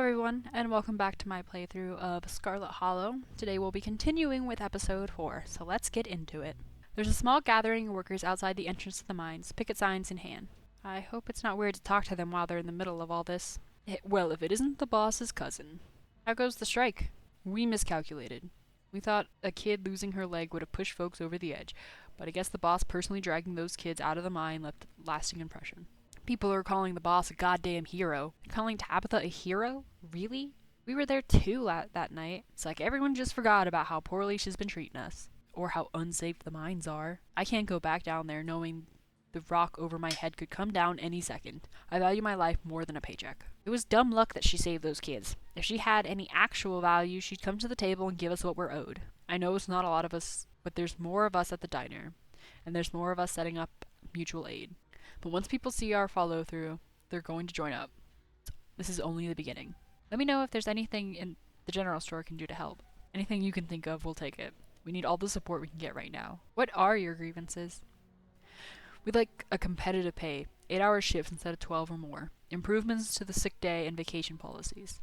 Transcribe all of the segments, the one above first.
everyone, and welcome back to my playthrough of Scarlet Hollow. Today we'll be continuing with episode 4, so let's get into it. There's a small gathering of workers outside the entrance to the mines, picket signs in hand. I hope it's not weird to talk to them while they're in the middle of all this. Well, if it isn't the boss's cousin. How goes the strike? We miscalculated. We thought a kid losing her leg would have pushed folks over the edge, but I guess the boss personally dragging those kids out of the mine left a lasting impression. People are calling the boss a goddamn hero. Calling Tabitha a hero? Really? We were there too that night. It's like everyone just forgot about how poorly she's been treating us. Or how unsafe the mines are. I can't go back down there knowing the rock over my head could come down any second. I value my life more than a paycheck. It was dumb luck that she saved those kids. If she had any actual value, she'd come to the table and give us what we're owed. I know it's not a lot of us, but there's more of us at the diner. And there's more of us setting up mutual aid. But once people see our follow through, they're going to join up. This is only the beginning. Let me know if there's anything in the general store can do to help. Anything you can think of, we'll take it. We need all the support we can get right now. What are your grievances? We'd like a competitive pay, 8-hour shifts instead of 12 or more, improvements to the sick day and vacation policies,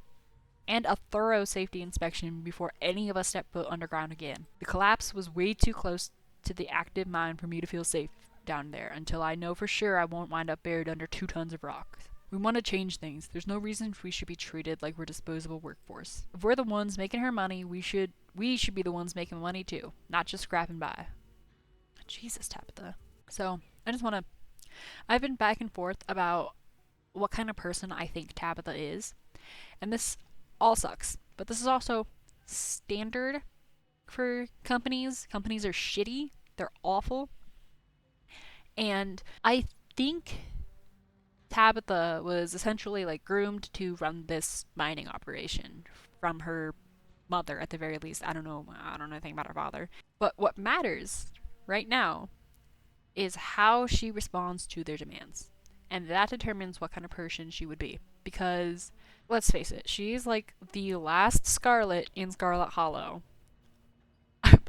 and a thorough safety inspection before any of us step foot underground again. The collapse was way too close to the active mine for me to feel safe down there until I know for sure I won't wind up buried under 2 tons of rocks. We want to change things. There's no reason we should be treated like we're disposable workforce. If we're the ones making her money, we should be the ones making money too, not just scrapping by. Jesus, Tabitha. So, I've been back and forth about what kind of person I think Tabitha is, and this all sucks, but this is also standard for companies. Companies are shitty, they're awful, and I think Tabitha was essentially like groomed to run this mining operation from her mother at the very least. I don't know anything about her father. But what matters right now is how she responds to their demands. And that determines what kind of person she would be. Because, let's face it, she's like the last Scarlet in Scarlet Hollow.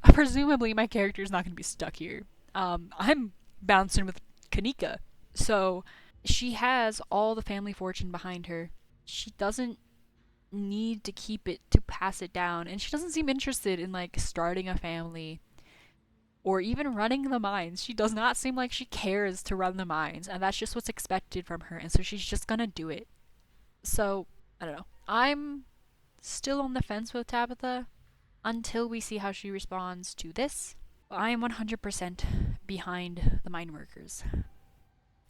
Presumably my character's not going to be stuck here. I'm bouncing with Kanika. So, she has all the family fortune behind her. She doesn't need to keep it to pass it down. And she doesn't seem interested in like starting a family or even running the mines. She does not seem like she cares to run the mines, and that's just what's expected from her, and so she's just gonna do it. So, I don't know. I'm still on the fence with Tabitha until we see how she responds to this. I am 100% behind the mine workers.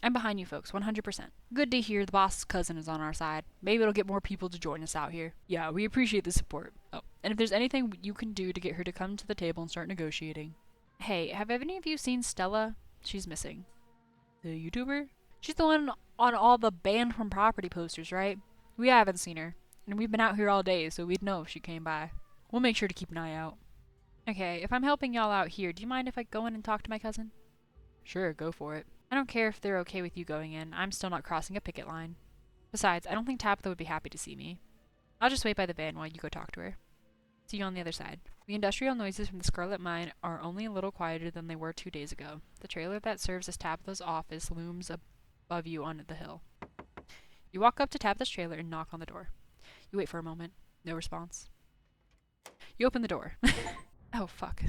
I'm behind you folks, 100%. Good to hear the boss's cousin is on our side. Maybe it'll get more people to join us out here. Yeah, we appreciate the support. Oh, and if there's anything you can do to get her to come to the table and start negotiating. Hey, have any of you seen Stella? She's missing. The YouTuber? She's the one on all the banned from property posters, right? We haven't seen her. And we've been out here all day, so we'd know if she came by. We'll make sure to keep an eye out. Okay, if I'm helping y'all out here, do you mind if I go in and talk to my cousin? Sure, go for it. I don't care if they're okay with you going in. I'm still not crossing a picket line. Besides, I don't think Tabitha would be happy to see me. I'll just wait by the van while you go talk to her. See you on the other side. The industrial noises from the Scarlet mine are only a little quieter than they were 2 days ago. The trailer that serves as Tabitha's office looms above you on the hill. You walk up to Tabitha's trailer and knock on the door. You wait for a moment. No response. You open the door. Oh, fuck.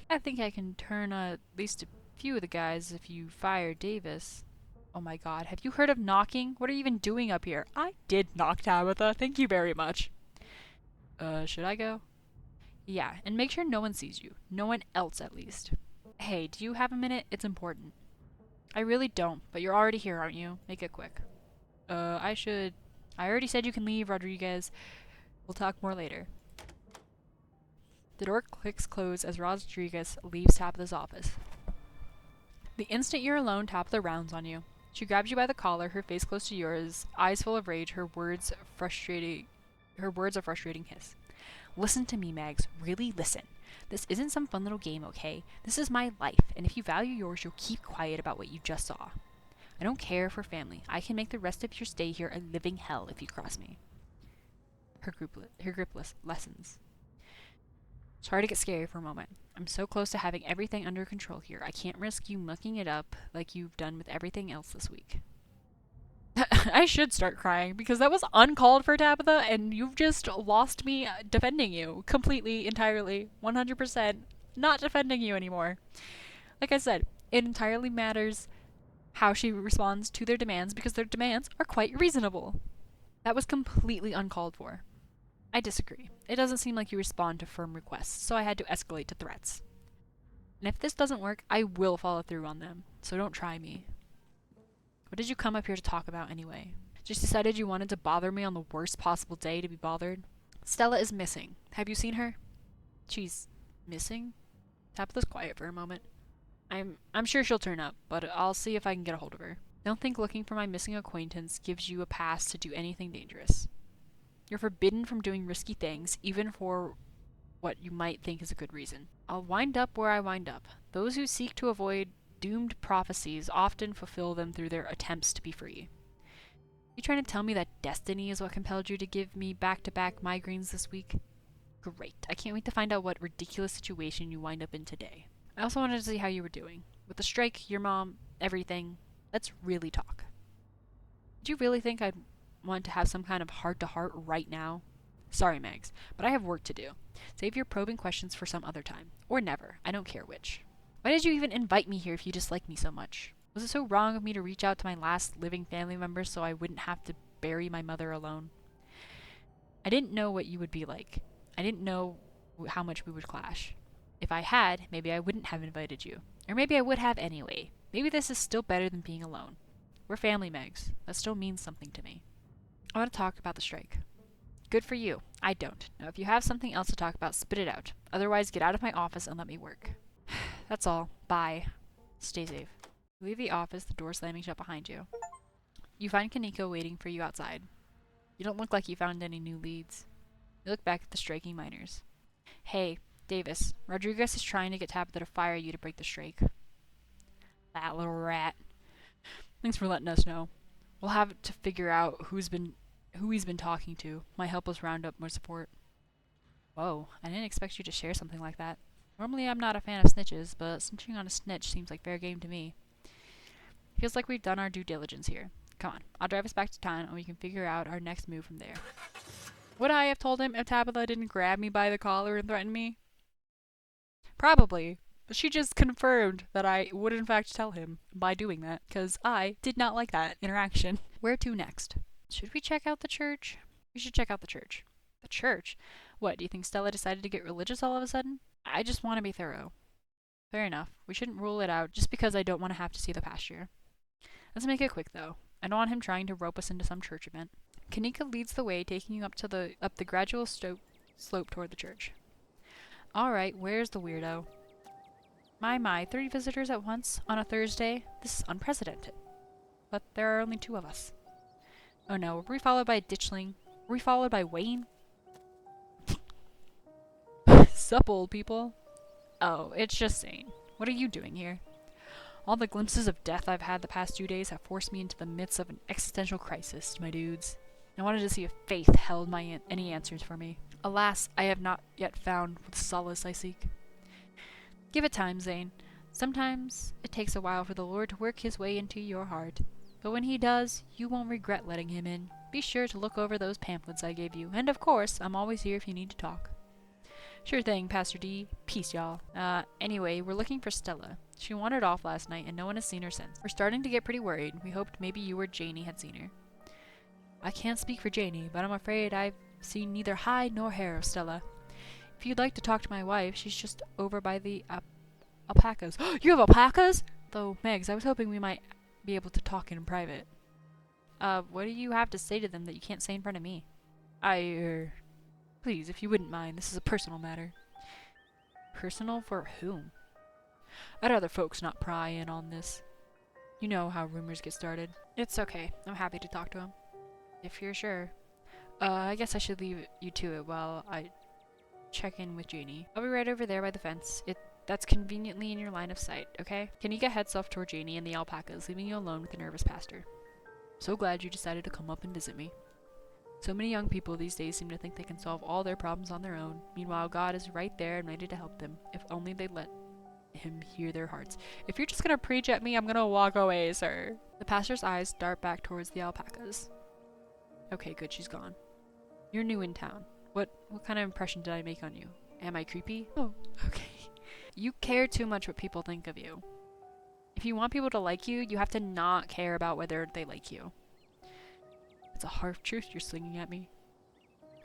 I think I can turn at least a few of the guys if you fire Davis. Oh my god, have you heard of knocking? What are you even doing up here? I did knock, Tabitha. Thank you very much. Should I go? Yeah, and make sure no one sees you. No one else, at least. Hey, do you have a minute? It's important. I really don't, but you're already here, aren't you? Make it quick. I already said you can leave, Rodriguez. We'll talk more later. The door clicks closed as Rodriguez leaves Tabitha's office. The instant you're alone, Tabitha rounds on you. She grabs you by the collar, her face close to yours, eyes full of rage, her words a frustrating hiss. Listen to me, Mags. Really listen. This isn't some fun little game, okay? This is my life, and if you value yours, you'll keep quiet about what you just saw. I don't care for family. I can make the rest of your stay here a living hell if you cross me. Her grip lessens. It's hard to get scary for a moment. I'm so close to having everything under control here. I can't risk you mucking it up like you've done with everything else this week. I should start crying because that was uncalled for, Tabitha, and you've just lost me defending you completely, entirely, 100%. Not defending you anymore. Like I said, it entirely matters how she responds to their demands because their demands are quite reasonable. That was completely uncalled for. I disagree. It doesn't seem like you respond to firm requests, so I had to escalate to threats. And if this doesn't work, I will follow through on them, so don't try me. What did you come up here to talk about anyway? Just decided you wanted to bother me on the worst possible day to be bothered? Stella is missing. Have you seen her? She's missing? Tabitha's quiet for a moment. I'm sure she'll turn up, but I'll see if I can get a hold of her. Don't think looking for my missing acquaintance gives you a pass to do anything dangerous. You're forbidden from doing risky things, even for what you might think is a good reason. I'll wind up where I wind up. Those who seek to avoid doomed prophecies often fulfill them through their attempts to be free. You trying to tell me that destiny is what compelled you to give me back-to-back migraines this week? Great. I can't wait to find out what ridiculous situation you wind up in today. I also wanted to see how you were doing. With the strike, your mom, everything. Let's really talk. Did you really think I'd want to have some kind of heart-to-heart right now? Sorry, Megs, but I have work to do. Save your probing questions for some other time. Or never. I don't care which. Why did you even invite me here if you dislike me so much? Was it so wrong of me to reach out to my last living family member so I wouldn't have to bury my mother alone? I didn't know what you would be like. I didn't know how much we would clash. If I had, maybe I wouldn't have invited you. Or maybe I would have anyway. Maybe this is still better than being alone. We're family, Megs. That still means something to me. I want to talk about the strike. Good for you. I don't. Now, if you have something else to talk about, spit it out. Otherwise, get out of my office and let me work. That's all. Bye. Stay safe. You leave the office, the door slamming shut behind you. You find Kaneko waiting for you outside. You don't look like you found any new leads. You look back at the striking miners. Hey, Davis, Rodriguez is trying to get Tabitha to fire you to break the strike. That little rat. Thanks for letting us know. We'll have to figure out who he's been talking to. Might help us round up more support. Whoa, I didn't expect you to share something like that. Normally I'm not a fan of snitches, but snitching on a snitch seems like fair game to me. Feels like we've done our due diligence here. Come on, I'll drive us back to town and we can figure out our next move from there. Would I have told him if Tabitha didn't grab me by the collar and threaten me? Probably. But she just confirmed that I would in fact tell him by doing that, because I did not like that interaction. Where to next? Should we check out the church? We should check out the church. The church? What, do you think Stella decided to get religious all of a sudden? I just want to be thorough. Fair enough. We shouldn't rule it out just because I don't want to have to see the pasture. Let's make it quick, though. I don't want him trying to rope us into some church event. Kanika leads the way, taking you up the gradual slope toward the church. Alright, where's the weirdo? My, 30 visitors at once on a Thursday? This is unprecedented. But there are only 2 of us. Oh no, were we followed by a ditchling? Were we followed by Wayne? Sup, old people? Oh, it's just Zane. What are you doing here? All the glimpses of death I've had the past 2 days have forced me into the midst of an existential crisis, my dudes. I wanted to see if faith held any answers for me. Alas, I have not yet found the solace I seek. Give it time, Zane. Sometimes it takes a while for the Lord to work his way into your heart. But when he does, you won't regret letting him in. Be sure to look over those pamphlets I gave you. And of course, I'm always here if you need to talk. Sure thing, Pastor D. Peace, y'all. Anyway, we're looking for Stella. She wandered off last night and no one has seen her since. We're starting to get pretty worried. We hoped maybe you or Janie had seen her. I can't speak for Janie, but I'm afraid I've seen neither hide nor hair of Stella. If you'd like to talk to my wife, she's just over by the alpacas. You have alpacas? Though, Megs, I was hoping we might be able to talk in private. What do you have to say to them that you can't say in front of me? Please, if you wouldn't mind, this is a personal matter. Personal for whom? I'd rather folks not pry in on this. You know how rumors get started. It's okay. I'm happy to talk to him. If you're sure. I guess I should leave you to it while I check in with Janie. I'll be right over there by the fence. That's conveniently in your line of sight, okay? Kanika heads off toward Janie and the alpacas, leaving you alone with the nervous pastor. So glad you decided to come up and visit me. So many young people these days seem to think they can solve all their problems on their own. Meanwhile, God is right there and ready to help them, if only they let him hear their hearts. If you're just gonna preach at me, I'm gonna walk away, sir. The pastor's eyes dart back towards the alpacas. Okay, good, she's gone. You're new in town. What kind of impression did I make on you? Am I creepy? Oh, okay. You care too much what people think of you. If you want people to like you, you have to not care about whether they like you. It's a hard truth you're slinging at me.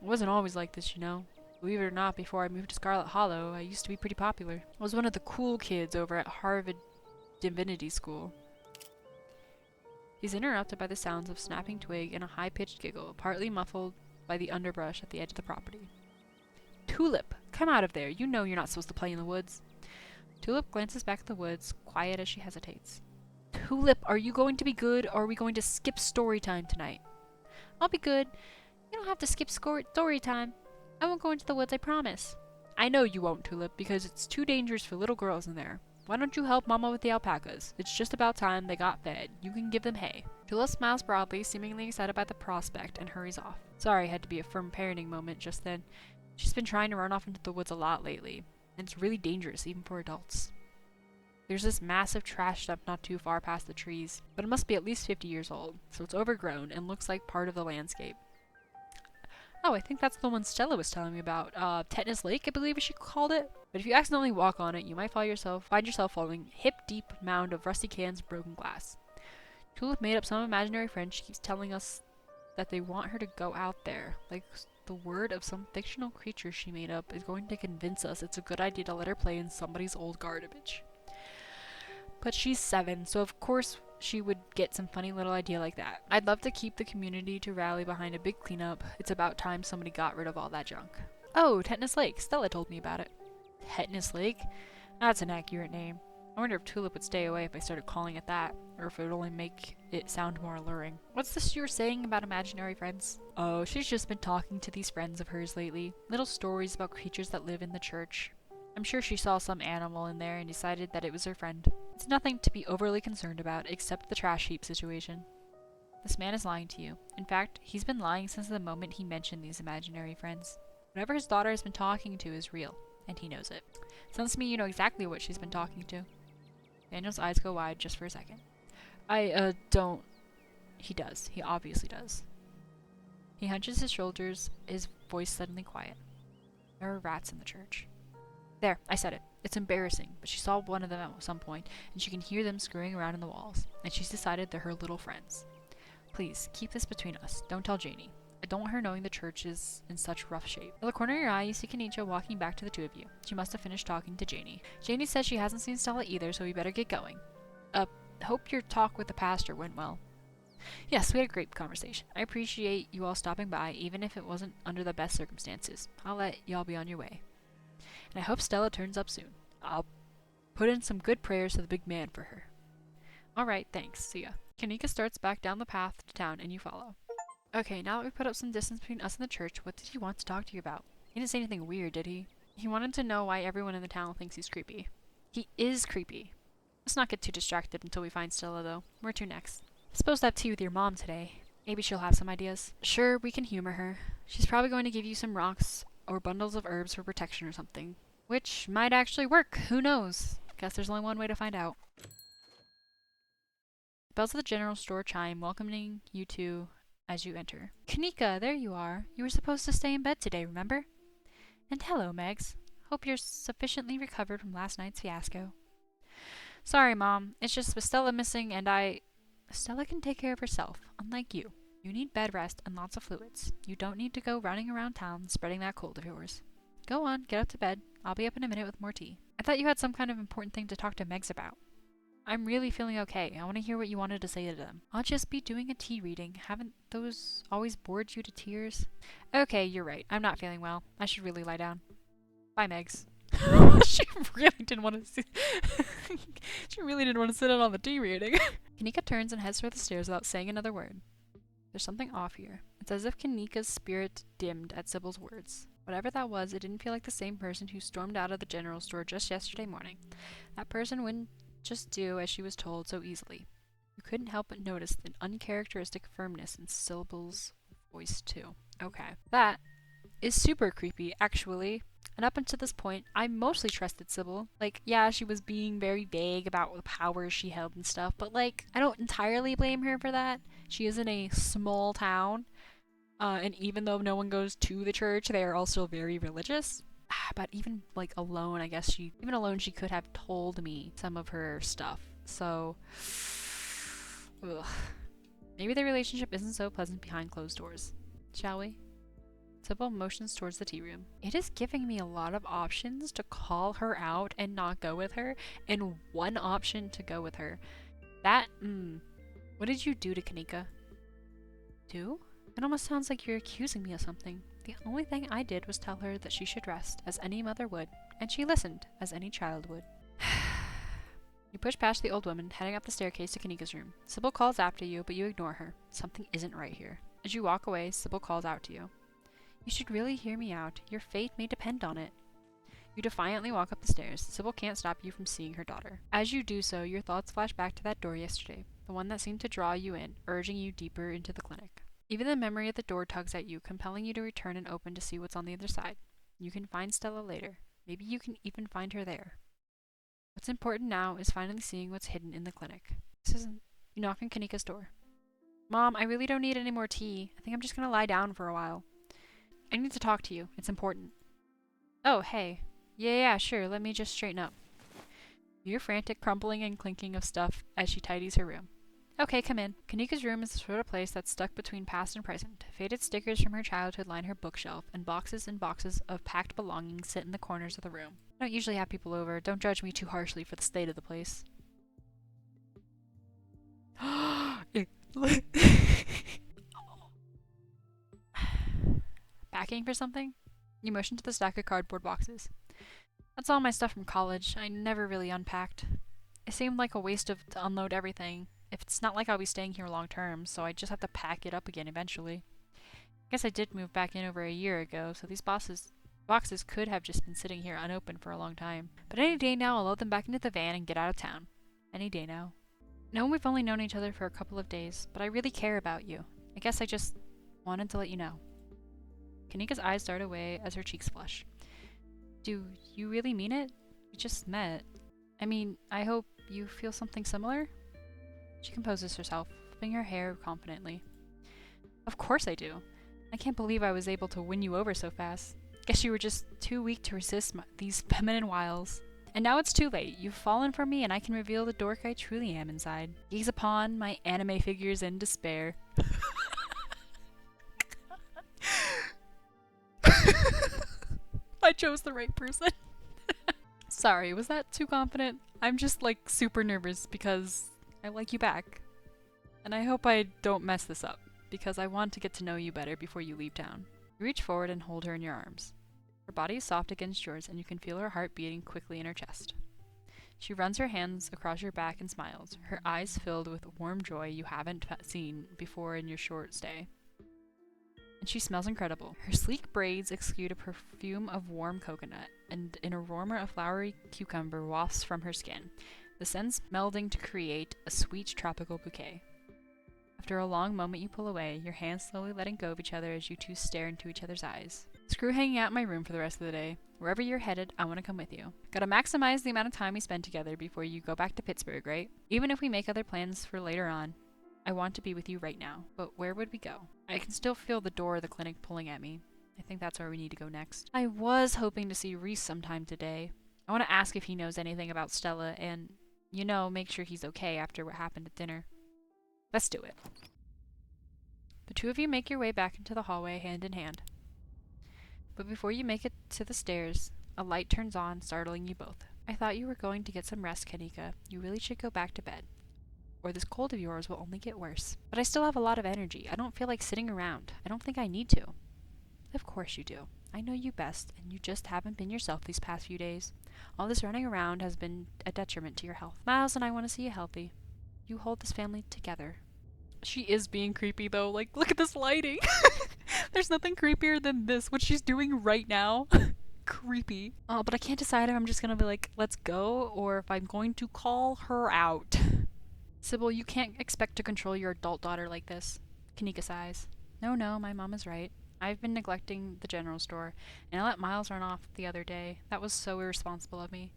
It wasn't always like this, you know. Believe it or not, before I moved to Scarlet Hollow, I used to be pretty popular. I was one of the cool kids over at Harvard Divinity School. He's interrupted by the sounds of snapping twig and a high-pitched giggle, partly muffled by the underbrush at the edge of the property. Tulip, come out of there. You know you're not supposed to play in the woods. Tulip glances back at the woods, quiet as she hesitates. Tulip, are you going to be good, or are we going to skip story time tonight? I'll be good. You don't have to skip story time. I won't go into the woods, I promise. I know you won't, Tulip, because it's too dangerous for little girls in there. Why don't you help Mama with the alpacas? It's just about time they got fed. You can give them hay. Tulip smiles broadly, seemingly excited by the prospect, and hurries off. Sorry, had to be a firm parenting moment just then. She's been trying to run off into the woods a lot lately, and it's really dangerous, even for adults. There's this massive trash dump not too far past the trees, but it must be at least 50 years old, so it's overgrown and looks like part of the landscape. Oh, I think that's the one Stella was telling me about. Tetanus Lake, I believe she called it. But if you accidentally walk on it, you might find yourself falling hip-deep mound of rusty cans and broken glass. Tulip made up some imaginary friend. She keeps telling us that they want her to go out there. Like, the word of some fictional creature she made up is going to convince us it's a good idea to let her play in somebody's old garbage. But she's 7, so of course she would get some funny little idea like that. I'd love to keep the community to rally behind a big cleanup. It's about time somebody got rid of all that junk. Oh, Tetanus Lake. Stella told me about it. Tetanus Lake? That's an accurate name. I wonder if Tulip would stay away if I started calling it that, or if it would only make it sound more alluring. What's this you were saying about imaginary friends? Oh, she's just been talking to these friends of hers lately. Little stories about creatures that live in the church. I'm sure she saw some animal in there and decided that it was her friend. It's nothing to be overly concerned about, except the trash heap situation. This man is lying to you. In fact, he's been lying since the moment he mentioned these imaginary friends. Whatever his daughter has been talking to is real, and he knows it. Sounds to me you know exactly what she's been talking to. Daniel's eyes go wide just for a second. I don't... He does. He obviously does. He hunches his shoulders, his voice suddenly quiet. There are rats in the church. There, I said it. It's embarrassing, but she saw one of them at some point, and she can hear them scurrying around in the walls, and she's decided they're her little friends. Please, keep this between us. Don't tell Janie. I don't want her knowing the church is in such rough shape. At the corner of your eye, you see Kanicha walking back to the two of you. She must have finished talking to Janie. Janie says she hasn't seen Stella either, so we better get going. Hope your talk with the pastor went well. Yes, we had a great conversation. I appreciate you all stopping by, even if it wasn't under the best circumstances. I'll let y'all be on your way. And I hope Stella turns up soon. I'll put in some good prayers to the big man for her. Alright, thanks. See ya. Kanika starts back down the path to town, and you follow. Okay, now that we've put up some distance between us and the church, what did he want to talk to you about? He didn't say anything weird, did he? He wanted to know why everyone in the town thinks he's creepy. He is creepy. Let's not get too distracted until we find Stella, though. Where to next? Supposed to have tea with your mom today. Maybe she'll have some ideas. Sure, we can humor her. She's probably going to give you some rocks or bundles of herbs for protection or something. Which might actually work. Who knows? Guess there's only one way to find out. Bells of the general store chime, welcoming you two as you enter. Kanika, there you are. You were supposed to stay in bed today, remember? And hello, Megs. Hope you're sufficiently recovered from last night's fiasco. Sorry, Mom. It's just with Stella missing and Stella can take care of herself, unlike you. You need bed rest and lots of fluids. You don't need to go running around town spreading that cold of yours. Go on, get up to bed. I'll be up in a minute with more tea. I thought you had some kind of important thing to talk to Megs about. I'm really feeling okay. I want to hear what you wanted to say to them. I'll just be doing a tea reading. Haven't those always bored you to tears? Okay, you're right. I'm not feeling well. I should really lie down. Bye, Megs. She really didn't want to She really didn't want to sit in on the tea reading. Kanika turns and heads for the stairs without saying another word. There's something off here. It's as if Kanika's spirit dimmed at Sybil's words. Whatever that was, it didn't feel like the same person who stormed out of the general store just yesterday morning. That person wouldn't just do as she was told so easily. You couldn't help but notice an uncharacteristic firmness in Sybil's voice, too. Okay. That is super creepy, actually. And up until this point, I mostly trusted Sybil. Like, yeah, she was being very vague about the powers she held and stuff, but like, I don't entirely blame her for that. She is in a small town, and even though no one goes to the church, they are also very religious. But even like alone, I guess even alone, she could have told me some of her stuff. So, ugh. Maybe the relationship isn't so pleasant behind closed doors. Shall we? Sybil motions towards the tea room. It is giving me a lot of options to call her out and not go with her, and one option to go with her. What did you do to Kanika? Do? It almost sounds like you're accusing me of something. The only thing I did was tell her that she should rest, as any mother would, and she listened, as any child would. You push past the old woman, heading up the staircase to Kanika's room. Sybil calls after you, but you ignore her. Something isn't right here. As you walk away, Sybil calls out to you. You should really hear me out. Your fate may depend on it. You defiantly walk up the stairs. Sybil can't stop you from seeing her daughter. As you do so, your thoughts flash back to that door yesterday, the one that seemed to draw you in, urging you deeper into the clinic. Even the memory of the door tugs at you, compelling you to return and open to see what's on the other side. You can find Stella later. Maybe you can even find her there. What's important now is finally seeing what's hidden in the clinic. You knock on Kanika's door. Mom, I really don't need any more tea. I think I'm just gonna lie down for a while. I need to talk to you. It's important. Oh, hey. Yeah, sure. Let me just straighten up. You hear frantic crumpling and clinking of stuff as she tidies her room. Okay, come in. Kanika's room is the sort of place that's stuck between past and present. Faded stickers from her childhood line her bookshelf, and boxes of packed belongings sit in the corners of the room. I don't usually have people over. Don't judge me too harshly for the state of the place. Packing for something? You motion to the stack of cardboard boxes. That's all my stuff from college. I never really unpacked. It seemed like a waste to unload everything. If it's not like I'll be staying here long term, so I just have to pack it up again eventually. I guess I did move back in over a year ago, so these boxes could have just been sitting here unopened for a long time. But any day now, I'll load them back into the van and get out of town. Any day now. No, we've only known each other for a couple of days, but I really care about you. I guess I just wanted to let you know. Kanika's eyes dart away as her cheeks flush. Do you really mean it? We just met. I mean, I hope you feel something similar? She composes herself, flipping her hair confidently. Of course I do. I can't believe I was able to win you over so fast. Guess you were just too weak to resist these feminine wiles. And now it's too late. You've fallen for me, and I can reveal the dork I truly am inside. Gaze upon my anime figures in despair. I chose the right person. Sorry, was that too confident? I'm just like super nervous because I like you back. And I hope I don't mess this up, because I want to get to know you better before you leave town. You reach forward and hold her in your arms. Her body is soft against yours, and you can feel her heart beating quickly in her chest. She runs her hands across your back and smiles, her eyes filled with warm joy you haven't seen before in your short stay. And she smells incredible. Her sleek braids exude a perfume of warm coconut, and an aroma of flowery cucumber wafts from her skin, the scents melding to create a sweet tropical bouquet. After a long moment you pull away, your hands slowly letting go of each other as you two stare into each other's eyes. Screw hanging out in my room for the rest of the day. Wherever you're headed, I want to come with you. Gotta maximize the amount of time we spend together before you go back to Pittsburgh, right? Even if we make other plans for later on, I want to be with you right now. But where would we go? I can still feel the door of the clinic pulling at me. I think that's where we need to go next. I was hoping to see Reese sometime today. I want to ask if he knows anything about Stella and, make sure he's okay after what happened at dinner. Let's do it. The two of you make your way back into the hallway hand in hand. But before you make it to the stairs, a light turns on, startling you both. I thought you were going to get some rest, Kanika. You really should go back to bed, or this cold of yours will only get worse. But I still have a lot of energy. I don't feel like sitting around. I don't think I need to. Of course you do. I know you best, and you just haven't been yourself these past few days. All this running around has been a detriment to your health. Miles and I want to see you healthy. You hold this family together. She is being creepy, though. Like, look at this lighting. There's nothing creepier than this, what she's doing right now. Creepy. But I can't decide if I'm just gonna be like, let's go, or if I'm going to call her out. Sybil, you can't expect to control your adult daughter like this. Kanika sighs. No, my mom is right. I've been neglecting the general store, and I let Miles run off the other day. That was so irresponsible of me.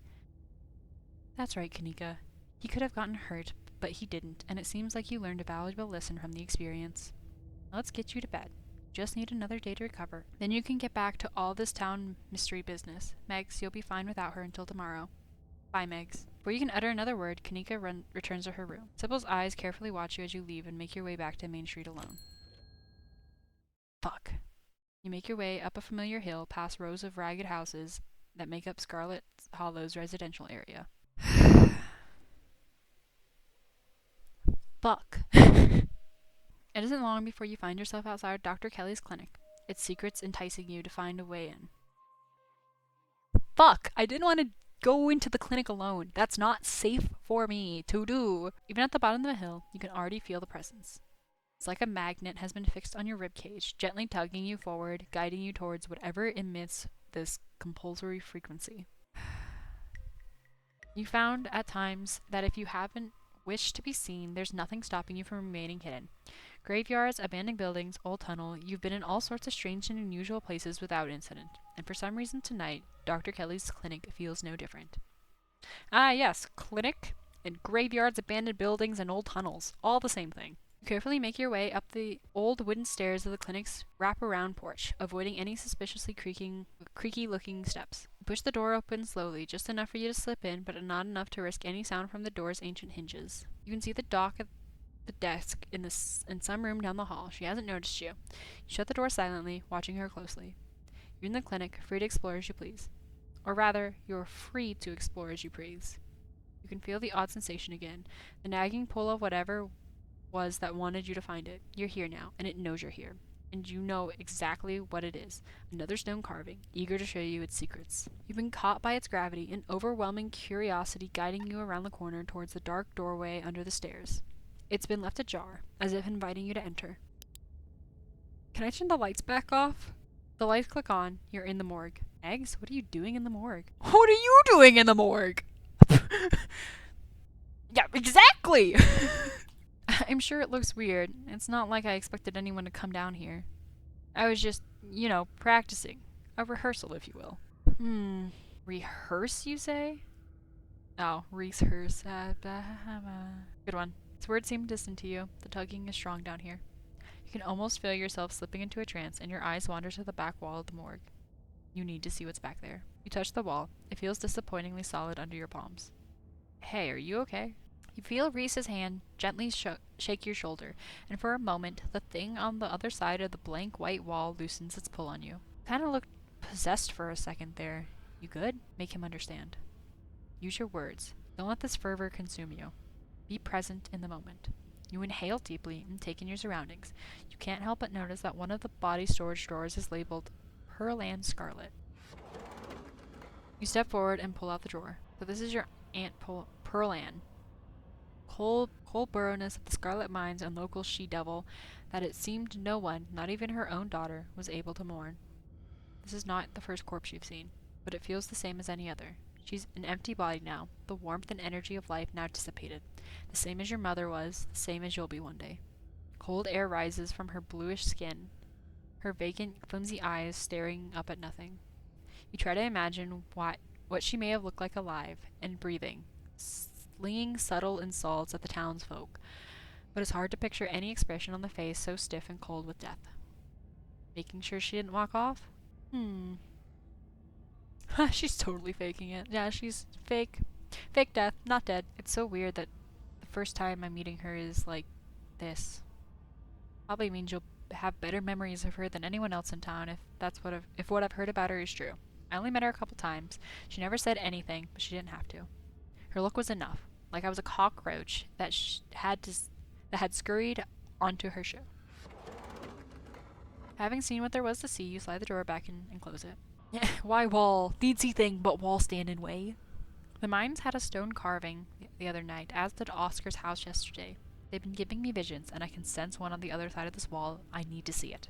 That's right, Kanika. He could have gotten hurt, but he didn't, and it seems like you learned a valuable lesson from the experience. Let's get you to bed. Just need another day to recover. Then you can get back to all this town mystery business. Megs, you'll be fine without her until tomorrow. Bye, Megs. Before you can utter another word, Kanika returns to her room. Sybil's eyes carefully watch you as you leave and make your way back to Main Street alone. Fuck. You make your way up a familiar hill past rows of ragged houses that make up Scarlet Hollow's residential area. Fuck. It isn't long before you find yourself outside Dr. Kelly's clinic, its secrets enticing you to find a way in. Fuck! I didn't want to go into the clinic alone. That's not safe for me to do. Even at the bottom of the hill, you can already feel the presence. It's like a magnet has been fixed on your ribcage, gently tugging you forward, guiding you towards whatever emits this compulsory frequency. You found at times that if you haven't wished to be seen, there's nothing stopping you from remaining hidden. Graveyards, abandoned buildings, old tunnel, you've been in all sorts of strange and unusual places without incident. And for some reason tonight, Dr. Kelly's clinic feels no different. Ah yes, clinic, and graveyards, abandoned buildings, and old tunnels. All the same thing. You carefully make your way up the old wooden stairs of the clinic's wrap-around porch, avoiding any suspiciously creaky-looking steps. You push the door open slowly, just enough for you to slip in, but not enough to risk any sound from the door's ancient hinges. You can see the dock at the desk in some room down the hall. She hasn't noticed you. You shut the door silently, watching her closely. You're in the clinic, free to explore as you please. Or rather, you're free to explore as you please. You can feel the odd sensation again, the nagging pull of whatever was that wanted you to find it. You're here now, and it knows you're here. And you know exactly what it is. Another stone carving, eager to show you its secrets. You've been caught by its gravity, an overwhelming curiosity guiding you around the corner towards the dark doorway under the stairs. It's been left ajar, as if inviting you to enter. Can I turn the lights back off? The lights click on. You're in the morgue. Eggs, what are you doing in the morgue? What are you doing in the morgue? Yeah, exactly! I'm sure it looks weird. It's not like I expected anyone to come down here. I was just, practicing. A rehearsal, if you will. Rehearse, you say? Oh, rehearse. Good one. Its words seem distant to you. The tugging is strong down here. You can almost feel yourself slipping into a trance, and your eyes wander to the back wall of the morgue. You need to see what's back there. You touch the wall. It feels disappointingly solid under your palms. Hey, are you okay? You feel Reese's hand gently shake your shoulder, and for a moment, the thing on the other side of the blank white wall loosens its pull on you. Kinda looked possessed for a second there. You good? Make him understand. Use your words. Don't let this fervor consume you. Be present in the moment. You inhale deeply and take in your surroundings. You can't help but notice that one of the body storage drawers is labeled Pearl Scarlet. You step forward and pull out the drawer. So this is your Aunt Pearl Ann. Cold burrowness of the Scarlet Mines and local she-devil that it seemed no one, not even her own daughter, was able to mourn. This is not the first corpse you've seen, but it feels the same as any other. She's an empty body now, the warmth and energy of life now dissipated. The same as your mother was, the same as you'll be one day. Cold air rises from her bluish skin, her vacant, flimsy eyes staring up at nothing. You try to imagine what she may have looked like alive and breathing, slinging subtle insults at the townsfolk, but it's hard to picture any expression on the face so stiff and cold with death. Making sure she didn't walk off? She's totally faking it. Yeah, she's fake. Fake death, not dead. It's so weird that the first time I'm meeting her is like this. Probably means you'll have better memories of her than anyone else in town if what I've heard about her is true. I only met her a couple times. She never said anything, but she didn't have to. Her look was enough, like I was a cockroach that had scurried onto her shoe. Having seen what there was to see, you slide the drawer back in and close it. Why wall? Needsy thing, but wall stand in way. The mines had a stone carving the other night, as did Oscar's house yesterday. They've been giving me visions, and I can sense one on the other side of this wall. I need to see it.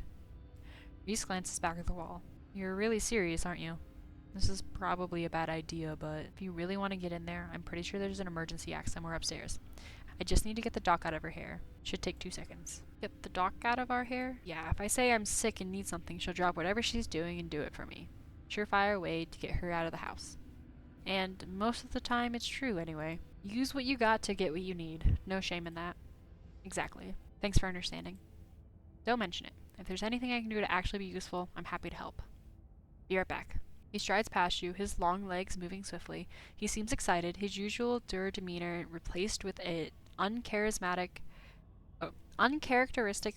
Reese glances back at the wall. You're really serious, aren't you? This is probably a bad idea, but if you really want to get in there, I'm pretty sure there's an emergency axe somewhere upstairs. I just need to get the dock out of her hair. Should take 2 seconds. Get the dock out of our hair? Yeah, if I say I'm sick and need something, she'll drop whatever she's doing and do it for me. Surefire way to get her out of the house. And most of the time, it's true anyway. Use what you got to get what you need. No shame in that. Exactly. Thanks for understanding. Don't mention it. If there's anything I can do to actually be useful, I'm happy to help. Be right back. He strides past you, his long legs moving swiftly. He seems excited, his usual dour demeanor replaced with an uncharacteristic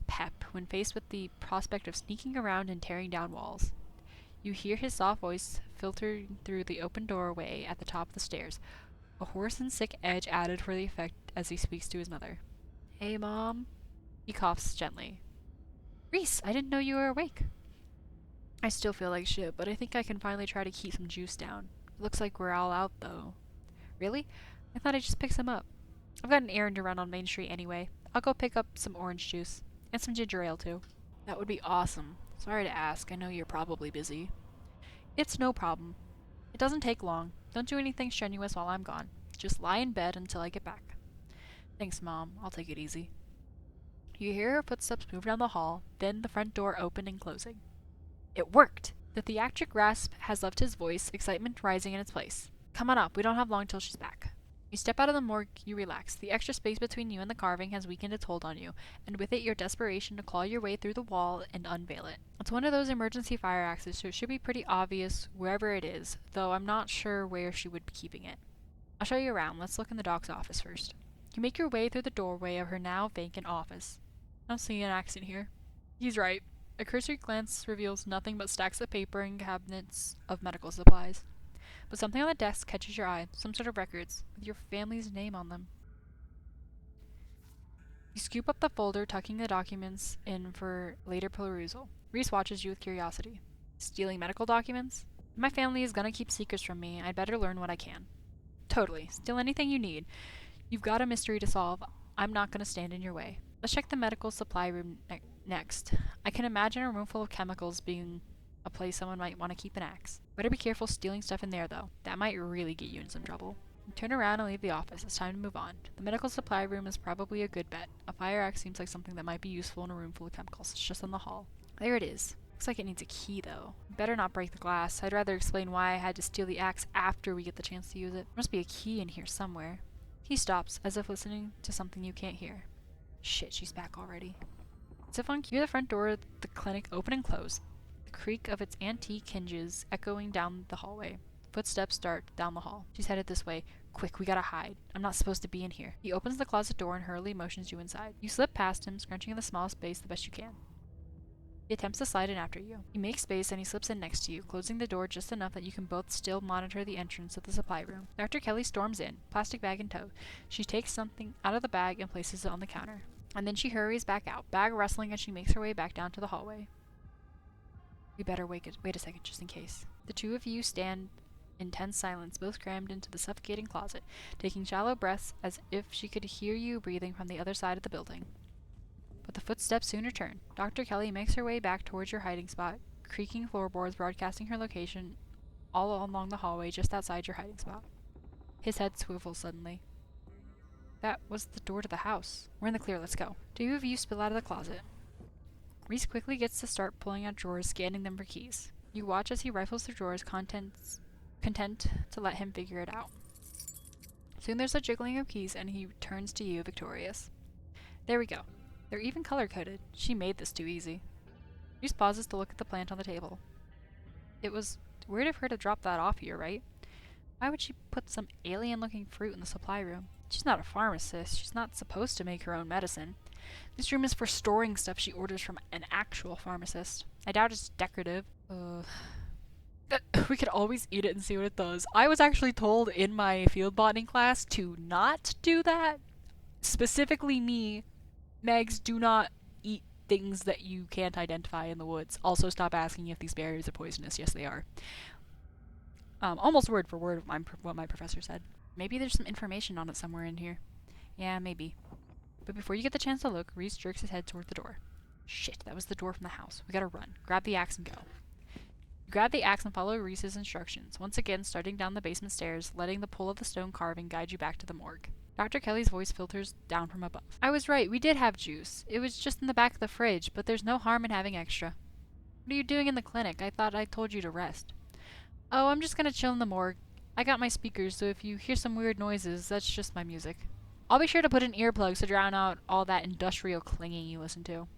pep when faced with the prospect of sneaking around and tearing down walls. You hear his soft voice filter through the open doorway at the top of the stairs, a hoarse and sick edge added for the effect as he speaks to his mother. Hey, Mom? He coughs gently. Reese, I didn't know you were awake. I still feel like shit, but I think I can finally try to keep some juice down. It looks like we're all out, though. Really? I thought I'd just pick some up. I've got an errand to run on Main Street anyway. I'll go pick up some orange juice. And some ginger ale, too. That would be awesome. Sorry to ask. I know you're probably busy. It's no problem. It doesn't take long. Don't do anything strenuous while I'm gone. Just lie in bed until I get back. Thanks, Mom. I'll take it easy. You hear her footsteps move down the hall, then the front door open and closing. It worked! The theatric rasp has left his voice, excitement rising in its place. Come on up. We don't have long till she's back. You step out of the morgue, you relax. The extra space between you and the carving has weakened its hold on you, and with it your desperation to claw your way through the wall and unveil it. It's one of those emergency fire axes, so it should be pretty obvious wherever it is, though I'm not sure where she would be keeping it. I'll show you around. Let's look in the doc's office first. You make your way through the doorway of her now vacant office. I don't see an axe in here. He's right. A cursory glance reveals nothing but stacks of paper and cabinets of medical supplies. But something on the desk catches your eye, some sort of records, with your family's name on them. You scoop up the folder, tucking the documents in for later perusal. Reese watches you with curiosity. Stealing medical documents? If my family is gonna keep secrets from me, I'd better learn what I can. Totally. Steal anything you need. You've got a mystery to solve. I'm not gonna stand in your way. Let's check the medical supply room next. I can imagine a room full of chemicals being a place someone might want to keep an axe. Better be careful stealing stuff in there, though. That might really get you in some trouble. You turn around and leave the office. It's time to move on. The medical supply room is probably a good bet. A fire axe seems like something that might be useful in a room full of chemicals. It's just in the hall. There it is. Looks like it needs a key, though. Better not break the glass. I'd rather explain why I had to steal the axe after we get the chance to use it. There must be a key in here somewhere. He stops, as if listening to something you can't hear. Shit, she's back already. As if on cue, the front door of the clinic open and close. The creak of its antique hinges echoing down the hallway. Footsteps dart down the hall. She's headed this way. Quick, we gotta hide. I'm not supposed to be in here. He opens the closet door and hurriedly motions you inside. You slip past him, scrunching in the small space the best you can. He attempts to slide in after you. You make space and he slips in next to you, closing the door just enough that you can both still monitor the entrance of the supply room. Dr. Kelly storms in, plastic bag in tow. She takes something out of the bag and places it on the counter. And then she hurries back out, bag rustling as she makes her way back down to the hallway. We better wait a second, just in case. The two of you stand in tense silence, both crammed into the suffocating closet, taking shallow breaths as if she could hear you breathing from the other side of the building. But the footsteps soon return. Dr. Kelly makes her way back towards your hiding spot, creaking floorboards broadcasting her location all along the hallway just outside your hiding spot. His head swivels suddenly. That was the door to the house. We're in the clear, let's go. Two of you spill out of the closet. Reese quickly gets to start pulling out drawers, scanning them for keys. You watch as he rifles through drawers, content to let him figure it out. Soon there's a jiggling of keys, and he turns to you, victorious. There we go. They're even color-coded. She made this too easy. Reese pauses to look at the plant on the table. It was weird of her to drop that off here, right? Why would she put some alien-looking fruit in the supply room? She's not a pharmacist. She's not supposed to make her own medicine. This room is for storing stuff she orders from an actual pharmacist. I doubt it's decorative. We could always eat it and see what it does. I was actually told in my field botany class to not do that. Specifically me. Megs, do not eat things that you can't identify in the woods. Also, stop asking if these berries are poisonous. Yes, they are. Almost word for word what my professor said. Maybe there's some information on it somewhere in here. Yeah, maybe. But before you get the chance to look, Reese jerks his head toward the door. Shit, that was the door from the house. We gotta run. Grab the axe and go. You grab the axe and follow Reese's instructions, once again starting down the basement stairs, letting the pull of the stone carving guide you back to the morgue. Dr. Kelly's voice filters down from above. I was right, we did have juice. It was just in the back of the fridge, but there's no harm in having extra. What are you doing in the clinic? I thought I told you to rest. Oh, I'm just gonna chill in the morgue. I got my speakers, so if you hear some weird noises, that's just my music. I'll be sure to put in earplugs to drown out all that industrial clinging you listen to.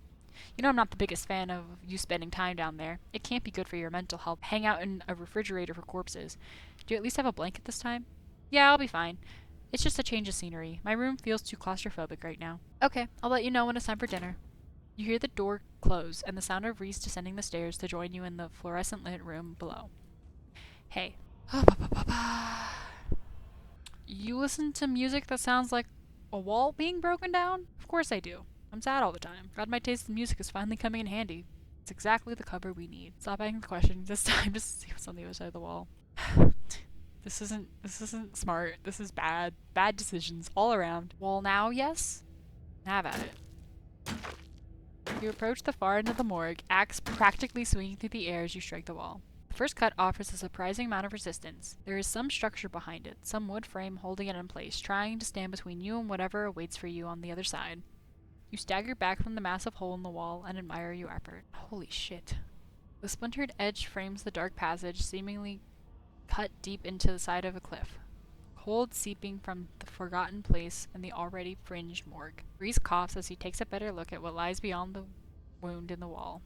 You know I'm not the biggest fan of you spending time down there. It can't be good for your mental health. Hang out in a refrigerator for corpses. Do you at least have a blanket this time? Yeah, I'll be fine. It's just a change of scenery. My room feels too claustrophobic right now. Okay, I'll let you know when it's time for dinner. You hear the door close and the sound of Reese descending the stairs to join you in the fluorescent lit room below. Hey. You listen to music that sounds like a wall being broken down? Of course I do. I'm sad all the time. Glad my taste in music is finally coming in handy. It's exactly the cover we need. Stop asking the question. This time, just see what's on the other side of the wall. This isn't smart. This is bad. Bad decisions all around. Wall now, yes? Have at it. You approach the far end of the morgue, axe practically swinging through the air as you strike the wall. The first cut offers a surprising amount of resistance. There is some structure behind it, some wood frame holding it in place, trying to stand between you and whatever awaits for you on the other side. You stagger back from the massive hole in the wall and admire your effort. Holy shit. The splintered edge frames the dark passage, seemingly cut deep into the side of a cliff. Cold seeping from the forgotten place in the already fringed morgue. Reese coughs as he takes a better look at what lies beyond the wound in the wall.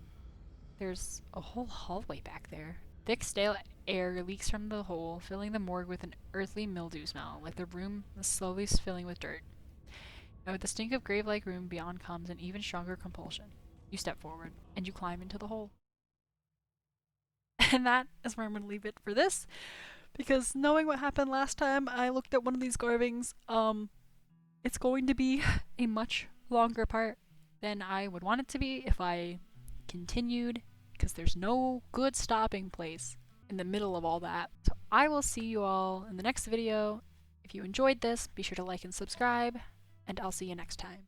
There's a whole hallway back there. Thick, stale air leaks from the hole, filling the morgue with an earthly mildew smell, like the room is slowly filling with dirt. And with the stink of grave-like room beyond comes an even stronger compulsion. You step forward, and you climb into the hole. And that is where I'm going to leave it for this, because knowing what happened last time I looked at one of these carvings, it's going to be a much longer part than I would want it to be if I continued, because there's no good stopping place in the middle of all that. So I will see you all in the next video. If you enjoyed this, be sure to like and subscribe, and I'll see you next time.